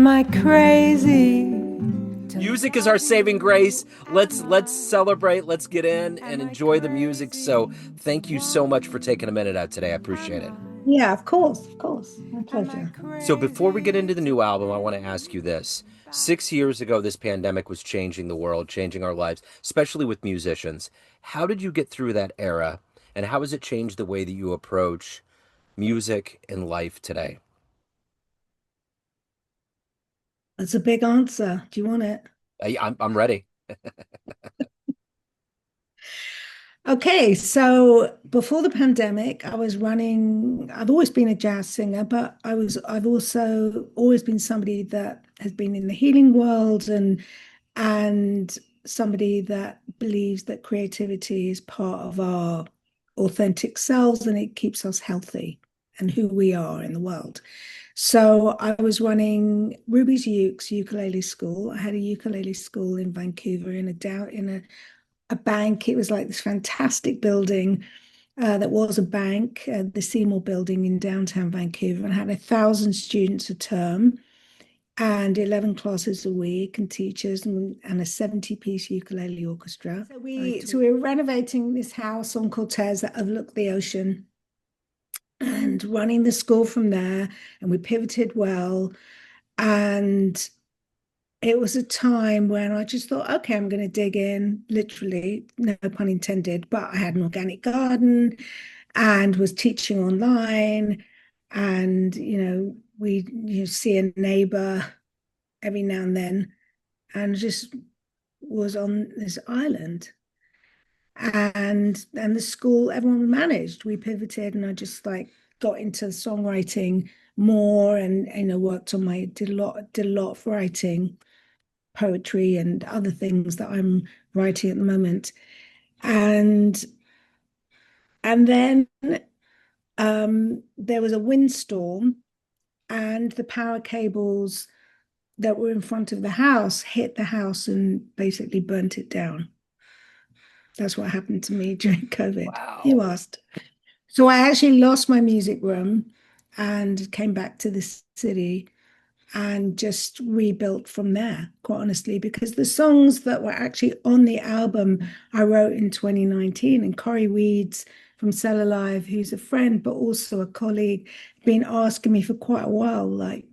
Am I crazy? Music is our saving grace. Let's celebrate. Let's get in and enjoy the music. So thank you so much for taking a minute out today. I appreciate it. Yeah, of course, of course. My pleasure. So before we get into the new album, I want to ask you this. 6 years ago, this pandemic was changing the world, changing our lives, especially with musicians. How did you get through that era, and how has it changed the way that you approach music and life today? That's a big answer. Do you want it? I'm ready. Okay, so before the pandemic, I was running, I've always been a jazz singer, but I've also always been somebody that has been in the healing world and somebody that believes that creativity is part of our authentic selves and it keeps us healthy and who we are in the world. So I was running Ruby's Ukes ukulele school. I had a ukulele school in Vancouver in a bank. It was like this fantastic building that was a bank, the Seymour building in downtown Vancouver, and had 1,000 students a term and 11 classes a week and teachers and a 70-piece ukulele orchestra. So we were renovating this house on Cortez that overlooked the ocean and running the school from there. And we pivoted well. And it was a time when I just thought, okay, I'm going to dig in, literally, no pun intended, but I had an organic garden and was teaching online. And, you see a neighbor every now and then, and just was on this island. And the school, everyone managed. We pivoted, and I just like got into songwriting more, and worked on did a lot of writing, poetry, and other things that I'm writing at the moment. And then there was a windstorm, and the power cables that were in front of the house hit the house and basically burnt it down. That's what happened to me during COVID. Wow. You asked. So I actually lost my music room and came back to the city and just rebuilt from there, quite honestly, because the songs that were actually on the album I wrote in 2019, and Corey Weeds from Cellar, who's a friend but also a colleague, been asking me for quite a while, like,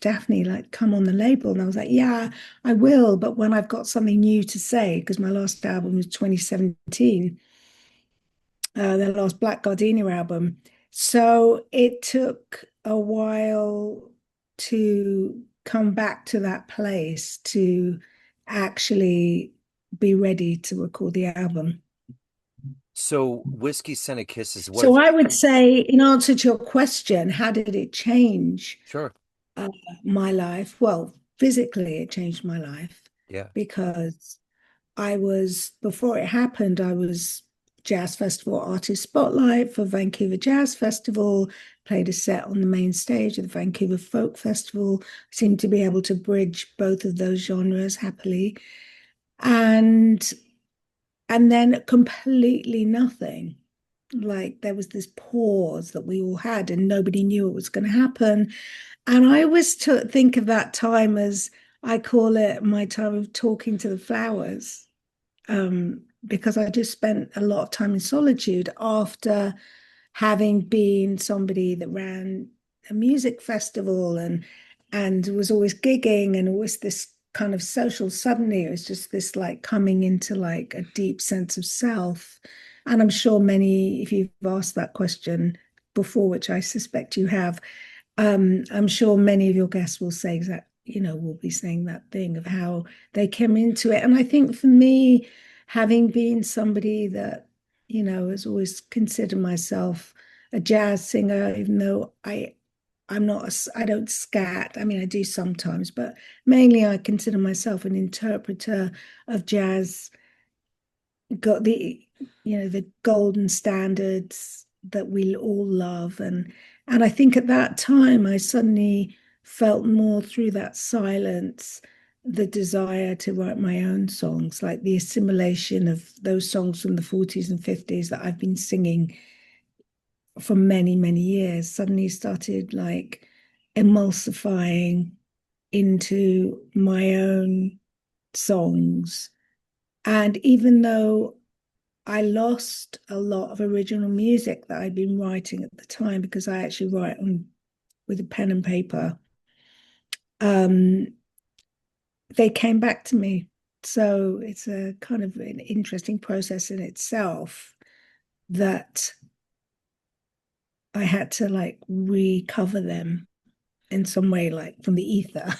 Daphne, like, come on the label. And I was like, yeah, I will, but when I've got something new to say, because my last album was 2017, the last Black Gardenia album. So it took a while to come back to that place to actually be ready to record the album. So Whiskey Scented Kisses, So I would say, in answer to your question, how did it change Sure. my life? Well, physically, it changed my life Yeah. because before it happened, I was Jazz Festival Artist Spotlight for Vancouver Jazz Festival, played a set on the main stage of the Vancouver Folk Festival, seemed to be able to bridge both of those genres happily. And then completely nothing. Like there was this pause that we all had and nobody knew what was going to happen. And I always think of that time as, I call it my time of talking to the flowers. Because I just spent a lot of time in solitude after having been somebody that ran a music festival and was always gigging and always this kind of social. Suddenly it was just this like coming into like a deep sense of self. And I'm sure many, if you've asked that question before, which I suspect you have, I'm sure many of your guests will say that, will be saying that thing of how they came into it. And I think for me, having been somebody that, has always considered myself a jazz singer, even though I don't scat. I mean, I do sometimes, but mainly I consider myself an interpreter of jazz, got the golden standards that we all love. And I think at that time, I suddenly felt more through that silence the desire to write my own songs, like the assimilation of those songs from the 40s and 50s that I've been singing for many, many years, suddenly started like emulsifying into my own songs. And even though I lost a lot of original music that I'd been writing at the time, because I actually write on with a pen and paper, um, they came back to me. So it's a kind of an interesting process in itself that I had to like recover them in some way, like from the ether.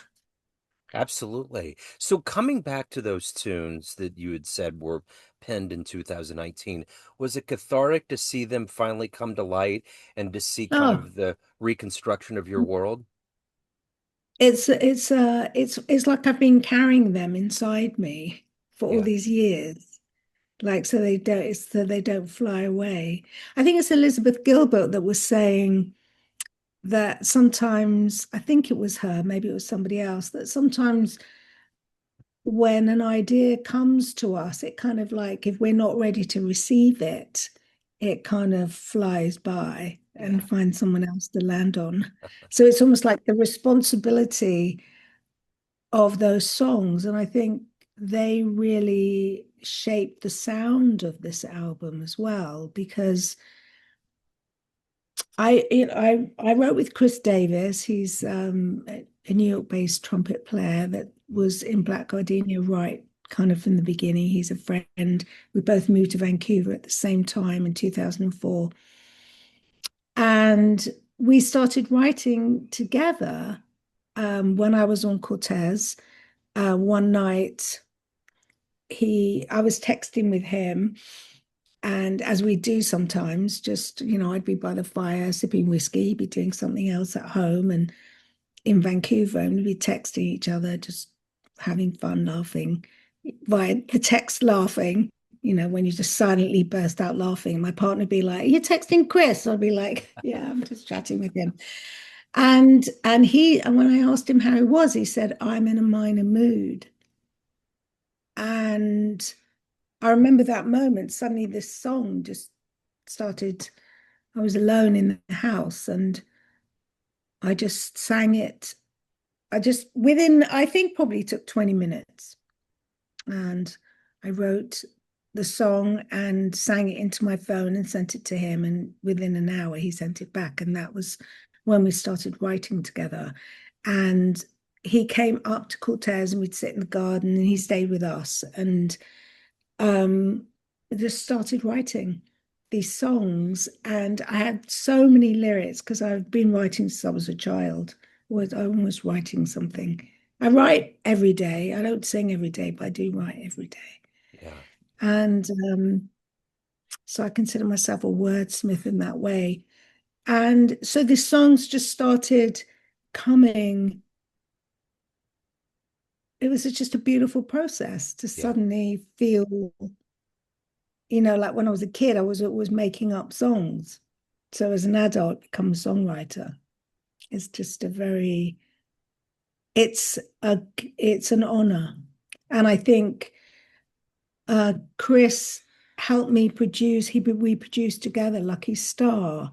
Absolutely. So coming back to those tunes that you had said were penned in 2019, was it cathartic to see them finally come to light and to see kind Oh, of the reconstruction of your world? it's like I've been carrying them inside me for all Yeah. these years. Like so they don't fly away. I think it's Elizabeth Gilbert that was saying that sometimes, I think it was her, maybe it was somebody else, that sometimes when an idea comes to us, it kind of like, if we're not ready to receive it, it kind of flies by Yeah. and finds someone else to land on. So it's almost like the responsibility of those songs. And I think they really shaped the sound of this album as well, because I wrote with Chris Davis. He's a New York-based trumpet player that was in Black Gardenia right kind of from the beginning. He's a friend. We both moved to Vancouver at the same time in 2004. And we started writing together when I was on Cortez. One night, I was texting with him, and as we do sometimes, just, I'd be by the fire sipping whiskey, he'd be doing something else at home and in Vancouver, and we'd be texting each other, just having fun, laughing via the text, laughing, when you just silently burst out laughing. My partner would be like, "You're texting Chris?" I'd be like, "Yeah, I'm just chatting with him." And when I asked him how he was, he said, "I'm in a minor mood." And I remember that moment. Suddenly, this song just started. I was alone in the house and I just sang it. I think probably took 20 minutes. And I wrote the song and sang it into my phone and sent it to him. And within an hour, he sent it back. And that was when we started writing together. And he came up to Cortez and we'd sit in the garden and he stayed with us. And um, just started writing these songs. And I had so many lyrics because I've been writing since I was a child. I'm always writing something. I write every day. I don't sing every day, but I do write every day. Yeah. And so I consider myself a wordsmith in that way. And so the songs just started coming. It was just a beautiful process to Yeah. suddenly feel, like when I was a kid, I was always making up songs. So as an adult, become a songwriter. It's just it's a, it's an honor. And I think Chris helped me produce, we produced together Lucky Star,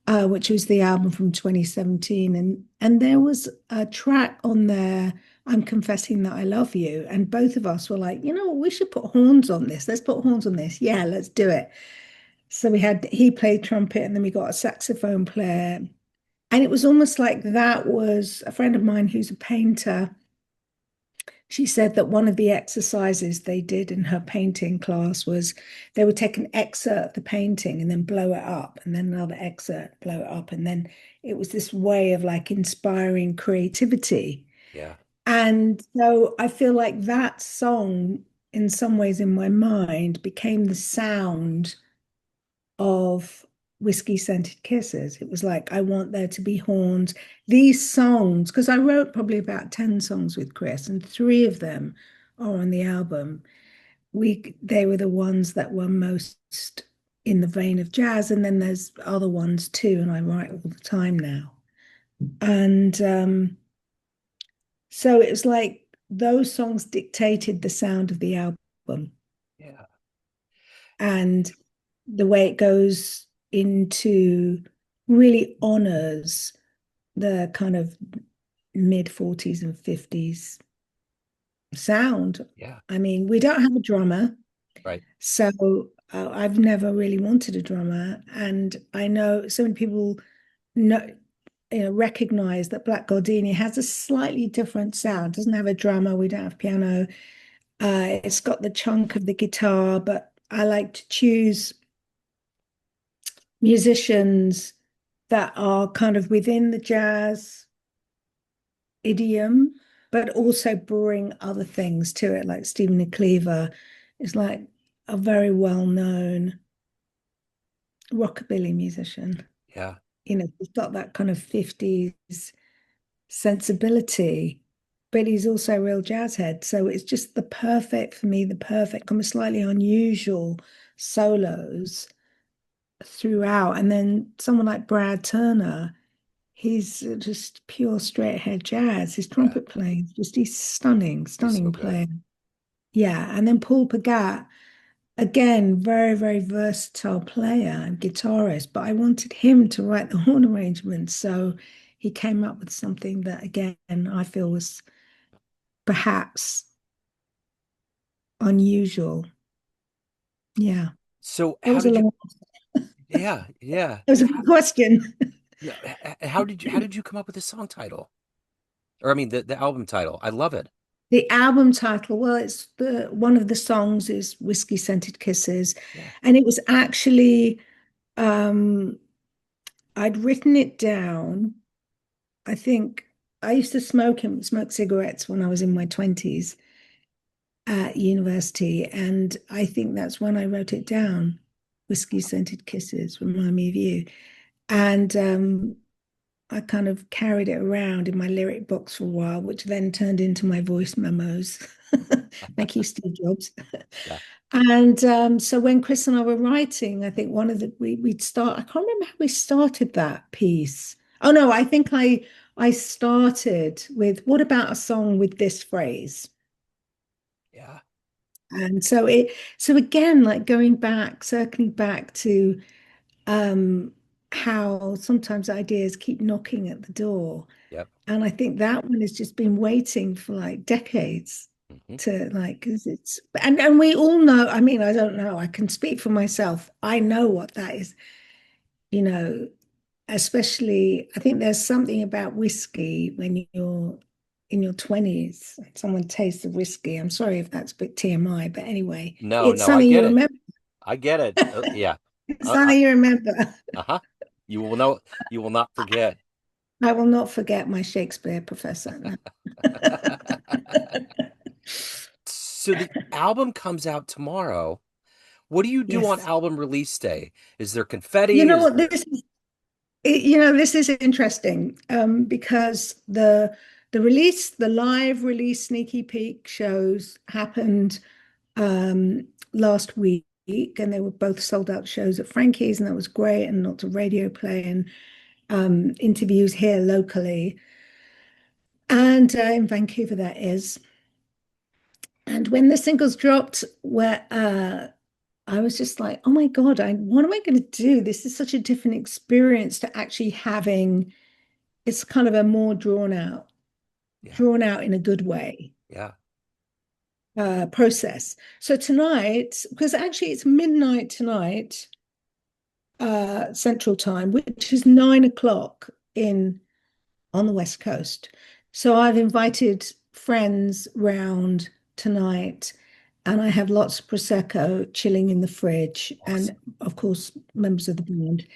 which was the album from 2017. And there was a track on there, I'm Confessing That I Love You. And both of us were like, we should put horns on this. Let's put horns on this. Yeah, let's do it. So he played trumpet and then we got a saxophone player. And it was almost like that was a friend of mine who's a painter. She said that one of the exercises they did in her painting class was they would take an excerpt of the painting and then blow it up, and then another excerpt, blow it up. And then it was this way of like inspiring creativity. Yeah. And so I feel like that song, in some ways in my mind, became the sound of Whiskey Scented Kisses. It was like, I want there to be horns. These songs, because I wrote probably about 10 songs with Chris, and three of them are on the album. They were the ones that were most in the vein of jazz, and then there's other ones too, and I write all the time now. And so it was like those songs dictated the sound of the album. Yeah. And the way it goes into really honors the kind of mid 40s and 50s sound. Yeah. I mean, we don't have a drummer, Right. so I've never really wanted a drummer, and I know so many people know, recognize that Black Gardenia has a slightly different sound. It doesn't have a drummer, we don't have piano. It's got the chunk of the guitar, but I like to choose musicians that are kind of within the jazz idiom, but also bring other things to it. Like Stephen Nikleva is like a very well-known rockabilly musician. Yeah. He's got that kind of 50s sensibility, but he's also a real jazz head. So it's just the perfect for me, the perfect kind of slightly unusual solos throughout. And then someone like Brad Turner, he's just pure straight ahead jazz. His Yeah. trumpet playing, just he's stunning, He's so stunning good. player. Yeah. And then Paul Pigat, again, very, very versatile player and guitarist, but I wanted him to write the horn arrangements. So he came up with something that, again, I feel was perhaps unusual. Yeah. So It how was a did you, long, yeah, yeah. it was a good question. Yeah. How did you come up with the song title? Or I mean the album title. I love it. The album title, well, it's the one of the songs is Whiskey Scented Kisses. Yeah. And it was actually um I'd written it down. I think I used to smoke cigarettes when I was in my 20s at university, and I think that's when I wrote it down. Whiskey Scented Kisses remind me of you. And I kind of carried it around in my lyric box for a while, which then turned into my voice memos. Thank you, Steve Jobs. Yeah. And so when Chris and I were writing, I think one of the we'd start. I can't remember how we started that piece. Oh no, I think I started with what about a song with this phrase? Yeah. And so again, like going back, circling back to um how sometimes ideas keep knocking at the door. Yep. And I think that one has just been waiting for like decades Hmm. to like, because it's, and we all know, I mean, I don't know, I can speak for myself. I know what that is, you know, especially, I think there's something about whiskey when you're in your 20s, someone tastes the whiskey. I'm sorry if that's a bit TMI, but anyway, No, it's no, I something you get it. remember. I get it. Yeah. It's Uh, something you remember. uh-huh. You will know, you will not forget. I will not forget my Shakespeare professor. No. So the album comes out tomorrow. What do you do on Yes. album release day? Is there You confetti? know Is what? there, This is interesting because the release, the live release sneaky peek shows happened last week, and they were both sold out shows at Frankie's, and that was great, and lots of radio play and interviews here locally, and in Vancouver that is. And when the singles dropped, where I was just like, oh my God, what am I going to do? This is such a different experience to actually having, it's kind of a more yeah, drawn out in a good way yeah. process. So tonight, because actually it's midnight tonight, Central Time, which is 9 o'clock in on the West Coast. So I've invited friends round tonight, and I have lots of Prosecco chilling in the fridge, and Awesome. of course, members of the band.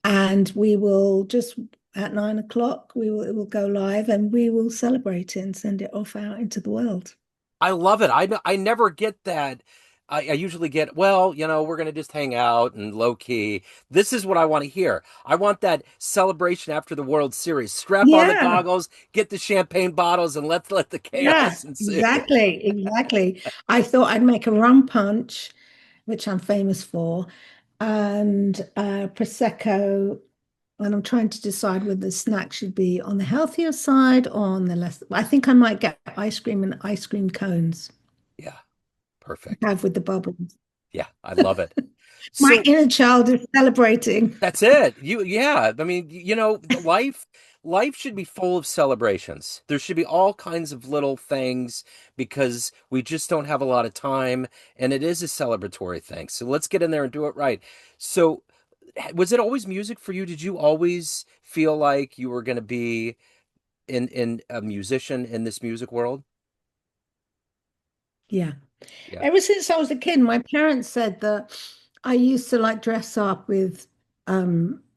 And we will just at 9 o'clock, it will go live, and we will celebrate it and send it off out into the world. I love it. I never get that. I usually get, well, we're going to just hang out and low key. This is what I want to hear. I want that celebration after the World Series. Strap on the Yeah, goggles, get the champagne bottles, and let's let the yeah, chaos ensue. exactly, exactly. I thought I'd make a rum punch, which I'm famous for, and Prosecco. And I'm trying to decide whether the snack should be on the healthier side or on the less. I think I might get ice cream and ice cream cones Yeah, to perfect. have with the bubbles. Yeah, I love it. My So inner child is celebrating. that's it. Yeah. I mean, the life. life should be full of celebrations. There should be all kinds of little things because we just don't have a lot of time, and it is a celebratory thing. So let's get in there and do it right. So, was it always music for you? Did you always feel like you were going to be in a musician in this music world? Yeah. Yeah. Ever since I was a kid, my parents said that I used to like dress up with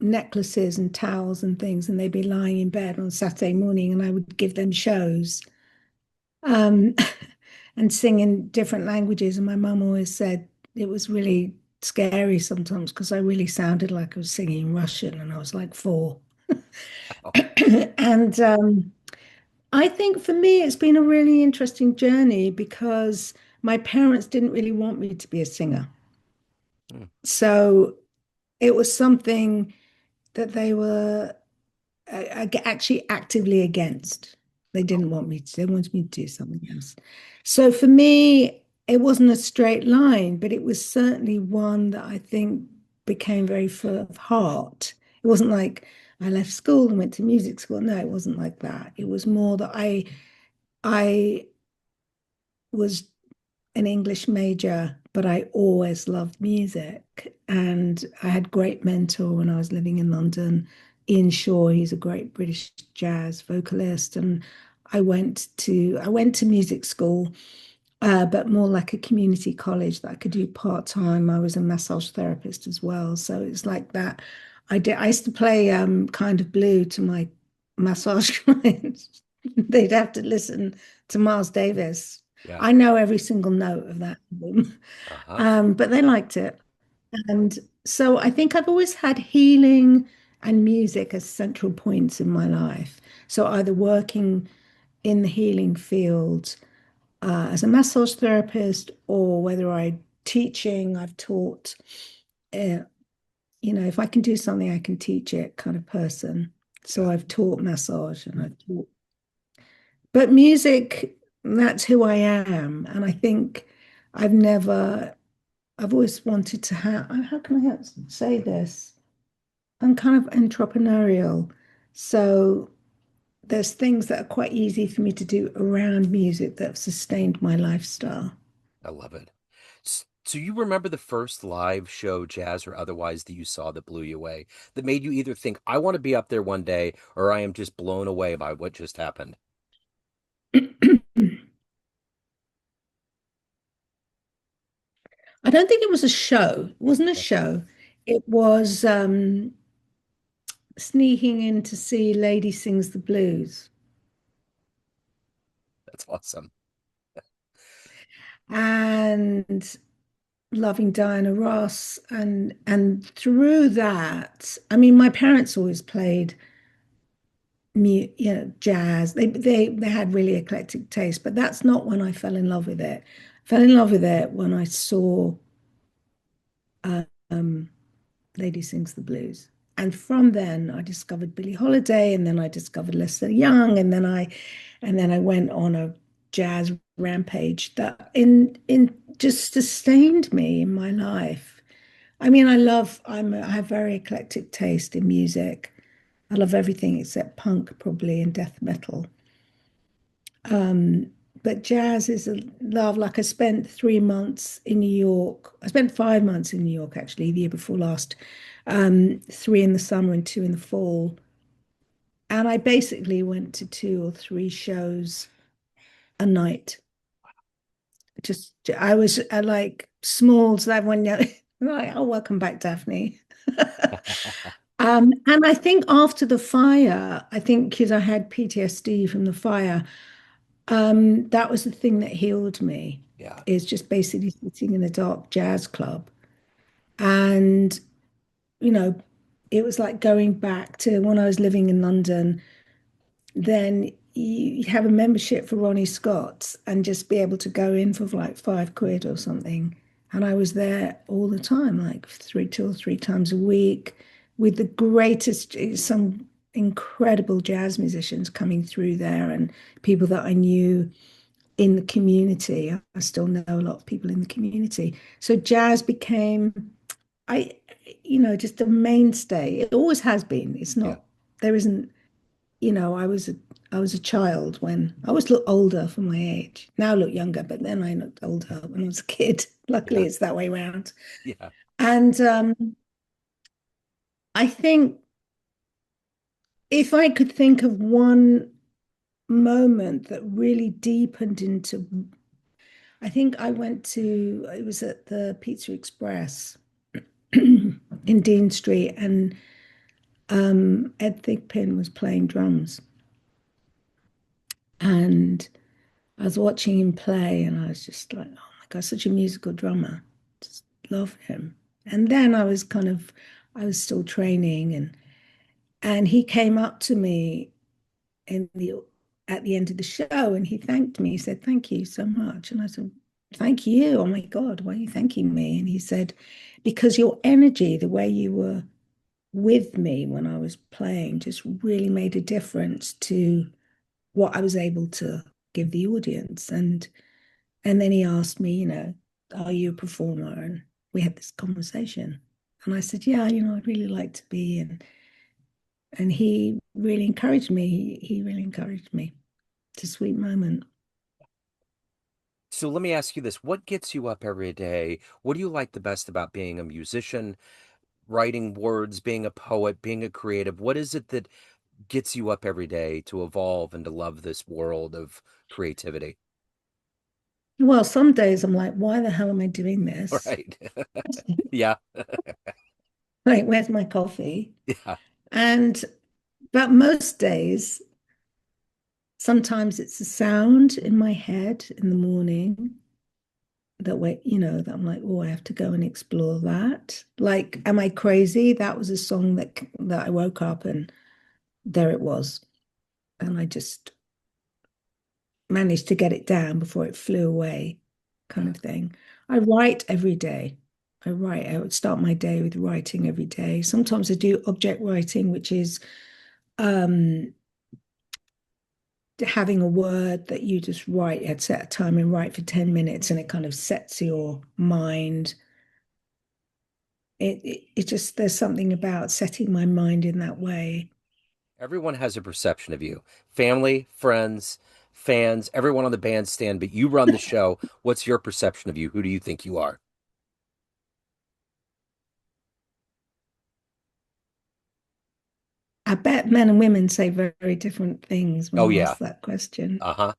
necklaces and towels and things, and they'd be lying in bed on Saturday morning, and I would give them shows um, and sing in different languages. And my mum always said it was really scary sometimes because I really sounded like I was singing Russian, and I was like four. Oh, And I think for me, it's been a really interesting journey because my parents didn't really want me to be a singer. mm, So it was something that they were actually actively against. They oh, didn't want me to, they wanted me to do something else. So for me, it wasn't a straight line, but it was certainly one that I think became very full of heart. It wasn't like I left school and went to music school. No, it wasn't like that. It was more that I was an English major, but I always loved music. And I had great mentor when I was living in London. Ian Shaw, he's a great British jazz vocalist. And I went to music school, but more like a community college that I could do part-time. I was a massage therapist as well. So it's like that. I used to play kind of blue to my massage clients. They'd have to listen to Miles Davis. yeah. I know every single note of that album. Uh-huh. But they liked it. And so I think I've always had healing and music as central points in my life. So either working in the healing field as a massage therapist, or whether I've taught, uh, if I can do something, I can teach it kind of person. So Yeah. I've taught massage and I've taught, but music, that's who I am. And I think I've never, I've always wanted to have, how can I say this? I'm kind of entrepreneurial. So there's things that are quite easy for me to do around music that have sustained my lifestyle. I love it. So you remember the first live show, jazz or otherwise, that you saw that blew you away, that made you either think, I want to be up there one day, or I am just blown away by what just happened? I don't think it was a show. It wasn't a Yeah, show. It was sneaking in to see Lady Sings the Blues that's awesome. and loving Diana Ross, and through that, I mean, my parents always played jazz. They had really eclectic taste, but that's not when I fell in love with it. I fell in love with it when I saw um, Lady Sings the Blues. And from then I discovered Billie Holiday, and then I discovered Lester Young, and then I went on a jazz rampage that in just sustained me in my life. I mean, I have very eclectic taste in music. I love everything except punk, probably, and death metal. Um, but jazz is a love. Like I spent 3 months in New York. I spent 5 months in New York actually, the year before last. Three in the summer and two in the fall. And I basically went to two or three shows a night. Just I was like small, so everyone like, oh, welcome back, Daphne. And I think after the fire, I think because I had PTSD from the fire, that was the thing that healed me, Yeah. is just basically sitting in a dark jazz club. And, you know, it was like going back to when I was living in London. Then you have a membership for Ronnie Scott's and just be able to go in for like 5 quid or something. And I was there all the time, like two or three times a week, with the greatest, some incredible jazz musicians coming through there, and people that I knew in the community. I still know a lot of people in the community. So jazz became, I, just a mainstay. It always has been. It's Yeah. not, there isn't. I was a child when I always look older for my age. Now I look younger, but then I looked older when I was a kid. Luckily, Yeah. it's that way around. Yeah. And I think if I could think of one moment that really deepened into, I think I went to, it was at the Pizza Express in Dean Street, and Ed Thigpen was playing drums. And I was watching him play, and I was just like, oh my God, such a musical drummer. Just love him. And then I was still training, and he came up to me in the at the end of the show, and he thanked me. He said, "Thank you so much." And I said, "Thank you. Oh my God, why are you thanking me?" And he said, "Because your energy, the way you were with me when I was playing, just really made a difference to what I was able to give the audience." And then he asked me, "Are you a performer?" And we had this conversation. And I said, "Yeah, I'd really like to be." And he really encouraged me. He really encouraged me. It's a sweet moment. So let me ask you this. What gets you up every day? What do you like the best about being a musician, writing words, being a poet, being a creative? What is it that gets you up every day to evolve and to love this world of creativity? Well, some days I'm like, why the hell am I doing this? Right. Yeah. Like, where's my coffee? Yeah. And but most days, sometimes it's a sound in my head in the morning that I'm like, oh, I have to go and explore that. Like, am I crazy? That was a song that I woke up and there it was. And I just managed to get it down before it flew away, kind Yeah. of thing. I write every day. I write. I would start my day with writing every day. Sometimes I do object writing, which is um, having a word that you just write at set a time and write for 10 minutes, and it kind of sets your mind. It just, there's something about setting my mind in that way. Everyone has a perception of you. Family, friends, fans, everyone on the bandstand, but you run the show. What's your perception of you? Who do you think you are? I bet men and women say very different things Oh when yeah. asked that question. Uh-huh.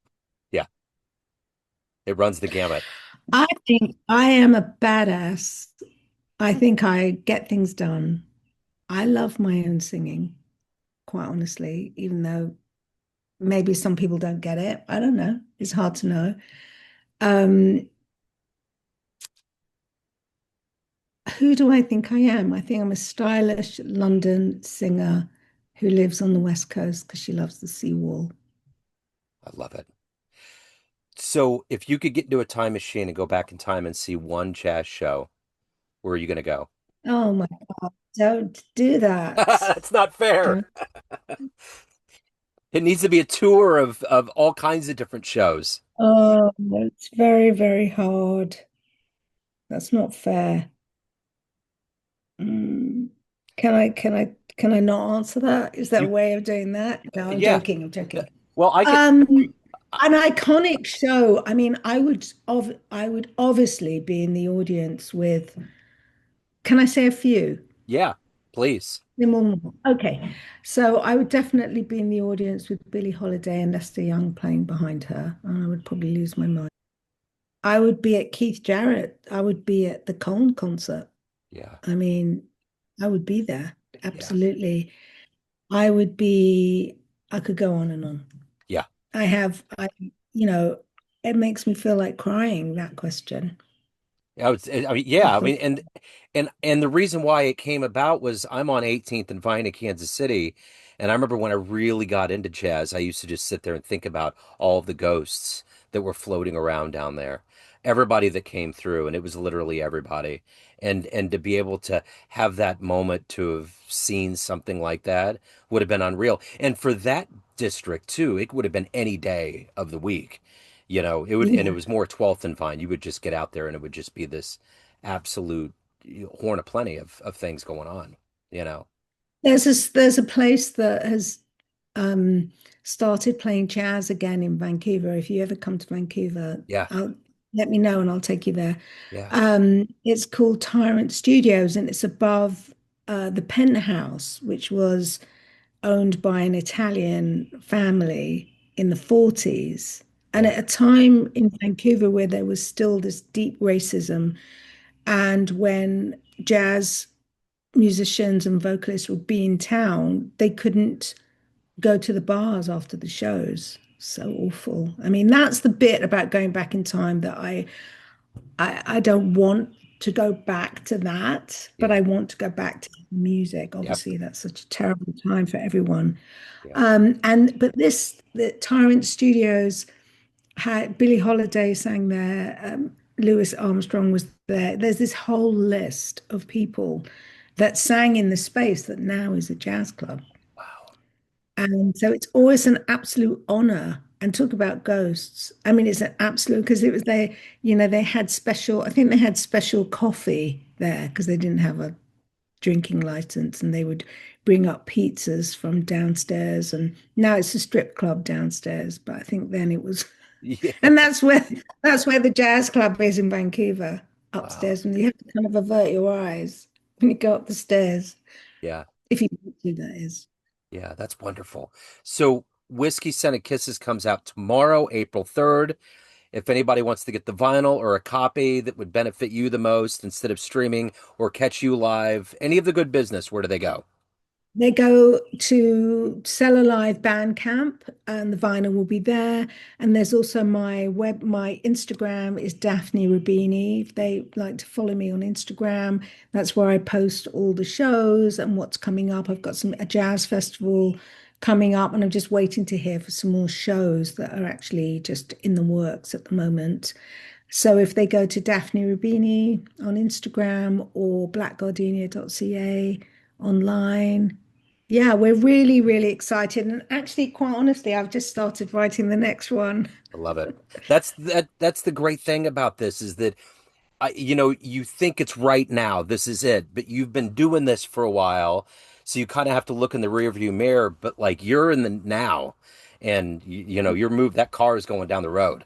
Yeah. It runs the gamut. I think I am a badass. I think I get things done. I love my own singing, quite honestly, even though maybe some people don't get it. I don't know. It's hard to know. Um, who do I think I am? I think I'm a stylish London singer who lives on the West Coast because she loves the seawall. I love it. So if you could get into a time machine and go back in time and see one jazz show, where are you going to go? Oh my God, don't do that. That's not fair. Don't. It needs to be a tour of all kinds of different shows. Oh, it's very, very hard. That's not fair. Mm. Can I not answer that? Is there a You, way of doing that? No, I'm yeah. joking. I'm joking. Well, I could. Um, uh, an iconic show. I mean, I would obviously be in the audience with, can I say a few? Yeah, please. More. Okay. So I would definitely be in the audience with Billie Holiday and Lester Young playing behind her, and I would probably lose my mind. I would be at Keith Jarrett. I would be at the Cone concert. Yeah, I mean, I would be there. yeah, Absolutely. I would be, I could go on and on. yeah. You know, it makes me feel like crying, that question. I mean, I yeah. I feel, mean, and the reason why it came about was I'm on 18th and Vine in Kansas City, and I remember when I really got into jazz, I used to just sit there and think about all of the ghosts that were floating around down there, everybody that came through, and it was literally everybody. And to be able to have that moment to have seen something like that would have been unreal. And for that district too, it would have been any day of the week. It would, and it yeah. was more 12th and Vine. You would just get out there and it would just be this absolute horn of plenty of things going on, you know. There's a place that has started playing jazz again in Vancouver. If you ever come to Vancouver, Yeah. let me know and I'll take you there. Yeah. It's called Tyrant Studios, and it's above the Penthouse, which was owned by an Italian family in the 40s. And Yeah. at a time in Vancouver where there was still this deep racism, and when jazz musicians and vocalists would be in town, they couldn't go to the bars after the shows. So awful. I mean, that's the bit about going back in time that I don't want to go back to that, but Yeah. I want to go back to music. Yep. Obviously, that's such a terrible time for everyone. Yeah. But the Tyrant Studios had Billie Holiday sang there, Louis Armstrong was there. There's this whole list of people that sang in the space that now is a jazz club. Wow. And so it's always an absolute honor. And talk about ghosts. I mean, it's an absolute because it was they had special, I think they had special coffee there because they didn't have a drinking license and they would bring up pizzas from downstairs. And now it's a strip club downstairs, but I think then it was, Yeah. and that's where the jazz club is in Vancouver, Wow. upstairs. And you have to kind of avert your eyes when you go up the stairs, Yeah. if you want to, that is. Yeah. That's wonderful. So Whiskey Scented Kisses comes out tomorrow, April 3rd. If anybody wants to get the vinyl or a copy that would benefit you the most instead of streaming or catch you live, any of the good business, where do they go? They go to Cellar Live Bandcamp, and the vinyl will be there. And there's also my Instagram is Daphne Roubini. If they like to follow me on Instagram, that's where I post all the shows and what's coming up. I've got a jazz festival coming up, and I'm just waiting to hear for some more shows that are actually just in the works at the moment. So if they go to Daphne Roubini on Instagram or blackgardenia.ca online, yeah, we're really, really excited. And actually, quite honestly, I've just started writing the next one. I love it. That's the great thing about this is that you think it's right now, this is it, but you've been doing this for a while, so you kind of have to look in the rearview mirror, but like you're in the now, and your move, that car is going down the road,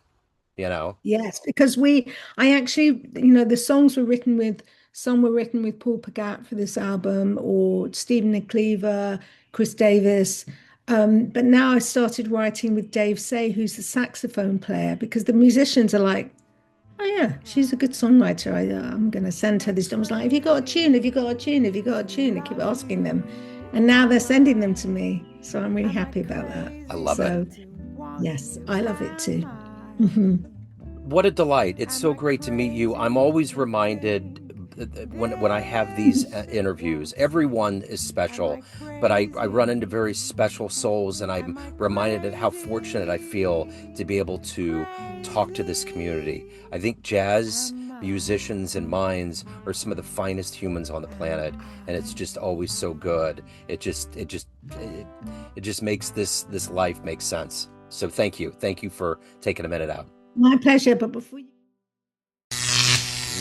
you know. Yes, because I actually, the songs were written with, some were written with Paul Pigat for this album, or Stephen Nikleva, Chris Davis. But now I started writing with Dave Say, who's the saxophone player, because the musicians are like, oh yeah, she's a good songwriter. I'm going to send her this. I was like, have you got a tune? Have you got a tune? Have you got a tune? I keep asking them. And now they're sending them to me. So I'm really happy about that. I love So, it. yes, I love it too. Mhm. What a delight. It's so great to meet you. I'm always reminded when I have these interviews, everyone is special, but I run into very special souls, and I'm reminded of how fortunate I feel to be able to talk to this community. I think jazz musicians and minds are some of the finest humans on the planet, and it's just always so good. It just makes this life make sense. So thank you for taking a minute out. My pleasure. But before you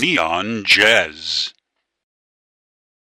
Neon Jazz.